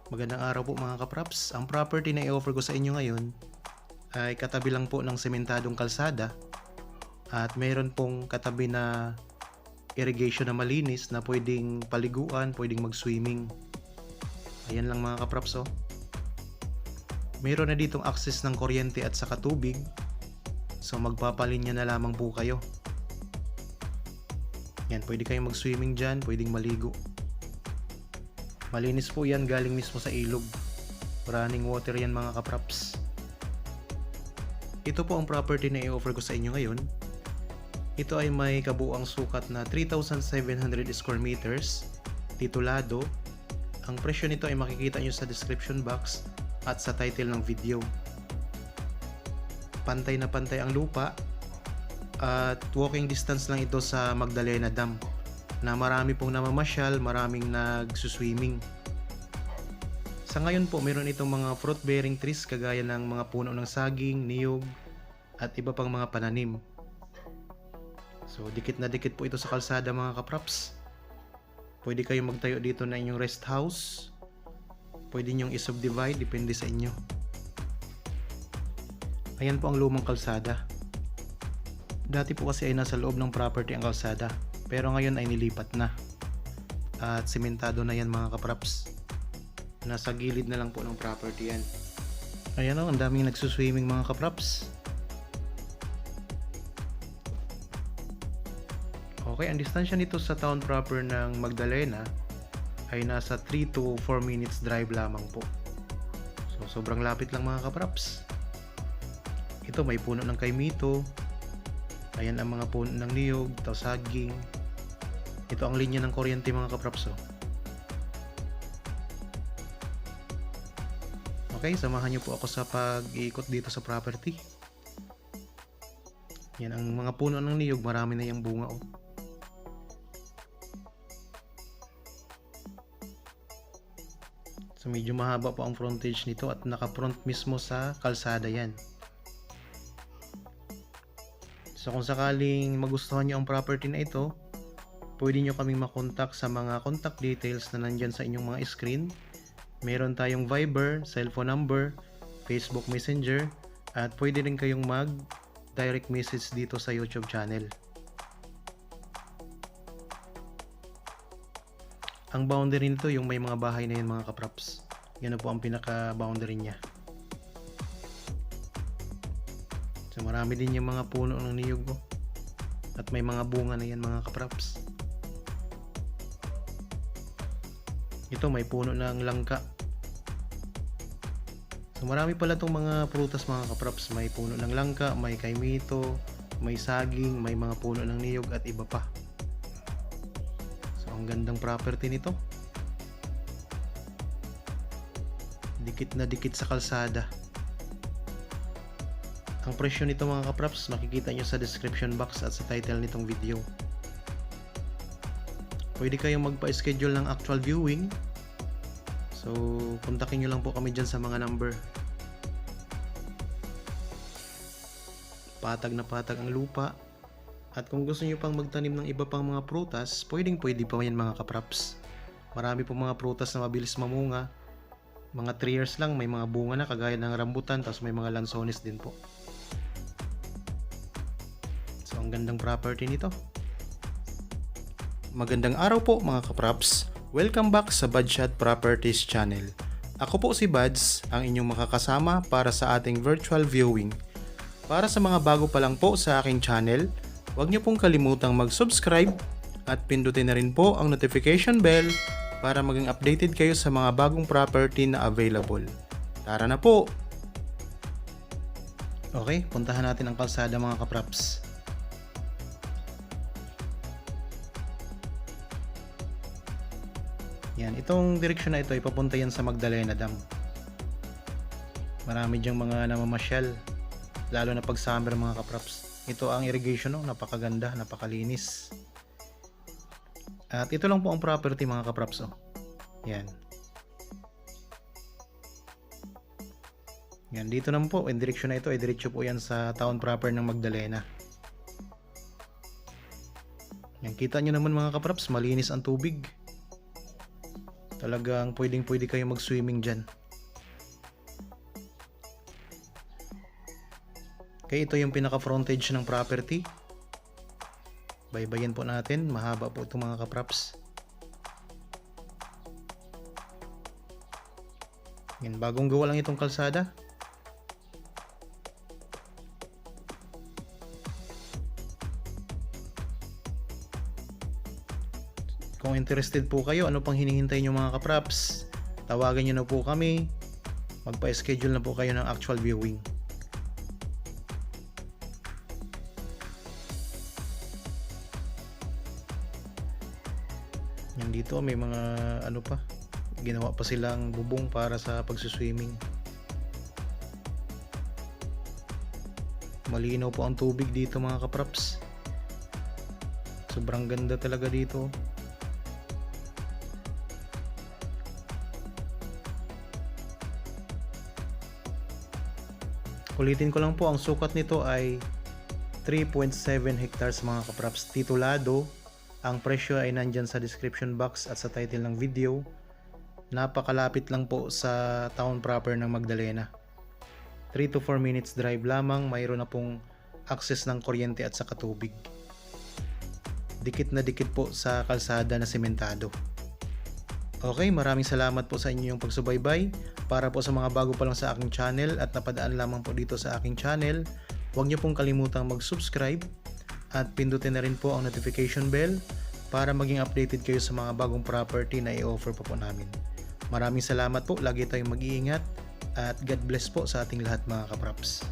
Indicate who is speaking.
Speaker 1: Magandang araw po mga kapraps. Ang property na i-offer ko sa inyo ngayon ay katabi lang po ng sementadong kalsada at mayroon pong katabi na irrigation na malinis na pwedeng paliguan, pwedeng mag-swimming. Ayan lang mga kapraps oh. Mayroon na ditong access ng kuryente at saka tubig. So magpapalinya na lamang po kayo. Yan, pwede kayong mag-swimming dyan, pwedeng maligo. Malinis po yan, galing mismo sa ilog. Running water yan mga kapraps. Ito po ang property na i-offer ko sa inyo ngayon. Ito ay may kabuang sukat na 3,700 square meters, titulado. Ang presyo nito ay makikita nyo sa description box at sa title ng video. Pantay na pantay ang lupa at walking distance lang ito sa Magdalena Dam, na marami pong namamasyal, maraming nagsuswimming. Sa ngayon po, meron itong mga fruit bearing trees kagaya ng mga puno ng saging, niyog, at iba pang mga pananim. So, dikit na dikit po ito sa kalsada mga kapraps. Pwede kayong magtayo dito na inyong rest house. Pwede nyong i-subdivide, depende sa inyo. Ayan po ang lumang kalsada. Dati po kasi ay nasa loob ng property ang kalsada, pero ngayon ay nilipat na. At sementado na yan mga kapraps. Nasa gilid na lang po ng property yan. Ayan o, ang daming nagsuswimming mga kapraps. Okay, ang distansya nito sa town proper ng Magdalena ay nasa 3 to 4 minutes drive lamang po. So sobrang lapit lang mga kapraps. Ito may puno ng kaimito. Ayan ang mga puno ng niyog, saging. Ito ang linya ng kuryente mga kapraps oh. Okay, samahan niyo po ako sa pag-iikot dito sa property. Yan ang mga puno ng niyog, marami na yung bunga oh. So medyo mahaba po ang frontage nito at naka-front mismo sa kalsada yan. So kung sakaling magustuhan nyo ang property na ito, pwede nyo kaming makontak sa mga contact details na nandyan sa inyong mga screen. Meron tayong Viber, cellphone number, Facebook Messenger, at pwede rin kayong mag-direct message dito sa YouTube channel. Ang boundary nito yung may mga bahay na yan mga kapraps. Yan na po ang pinaka-boundary niya. So marami din yung mga puno ng niyog oh. At may mga bunga na yan mga kapraps. Ito may puno ng langka. So marami pala itong mga prutas mga kapraps. May puno ng langka, may kaimito, may saging, may mga puno ng niyog at iba pa. So ang gandang property nito. Dikit na dikit sa kalsada. Ang presyo nito mga kapraps, makikita nyo sa description box at sa title nitong video. Pwede kayong magpa-schedule ng actual viewing. So, kontakin nyo lang po kami dyan sa mga number. Patag na patag ang lupa. At kung gusto nyo pang magtanim ng iba pang mga prutas, pwede pa yan mga kapraps. Marami po mga prutas na mabilis mamunga. Mga 3 years lang, may mga bunga na kagaya ng rambutan, tapos may mga lansones din po. So, ang gandang property nito. Magandang araw po mga kapraps. Welcome back sa Budshot Properties channel. Ako po si Buds, ang inyong makakasama para sa ating virtual viewing. Para sa mga bago pa lang po sa aking channel, huwag niyo pong kalimutang mag-subscribe at pindutin na rin po ang notification bell para maging updated kayo sa mga bagong property na available. Tara na po! Okay, puntahan natin ang kalsada mga kapraps. Yan, itong direksyon na ito ay papunta yan sa Magdalena Dam. Marami dyang mga namamasyal, lalo na pag summer mga kapraps. Ito ang irrigation no, napakaganda, napakalinis. At ito lang po ang property mga kapraps oh. Yan. Yan, dito naman po, yung direksyon na ito ay diretso po yan sa town proper ng Magdalena. Yan, kita nyo naman mga kapraps, malinis ang tubig. Talagang pwedeng-pwede kayo mag-swimming dyan. Okay, ito yung pinaka-frontage ng property. Baybayin po natin. Mahaba po itong mga kapraps. Yan, bagong gawa lang itong kalsada. Kung interested po kayo, ano pang hinihintay nyo mga kapraps, tawagan nyo na po kami. Magpa-schedule na po kayo ng actual viewing. Yan dito may mga ano pa, ginawa pa silang bubong para sa pagsuswimming. Malinaw po ang tubig dito mga kapraps. Sobrang ganda talaga dito. Ulitin ko lang po, ang sukat nito ay 3.7 hectares mga kapraps. Titulado. Ang presyo ay nandyan sa description box at sa title ng video. Napakalapit lang po sa town proper ng Magdalena. 3 to 4 minutes drive lamang, mayroon na pong access ng kuryente at saka tubig. Dikit na dikit po sa kalsada na sementado. Okay, maraming salamat po sa inyong pagsubaybay. Para po sa mga bago pa lang sa aking channel at napadaan lamang po dito sa aking channel, huwag niyo pong kalimutang mag-subscribe at pindutin na rin po ang notification bell para maging updated kayo sa mga bagong property na i-offer po namin. Maraming salamat po, lagi tayong mag-iingat at God bless po sa ating lahat mga kapraps.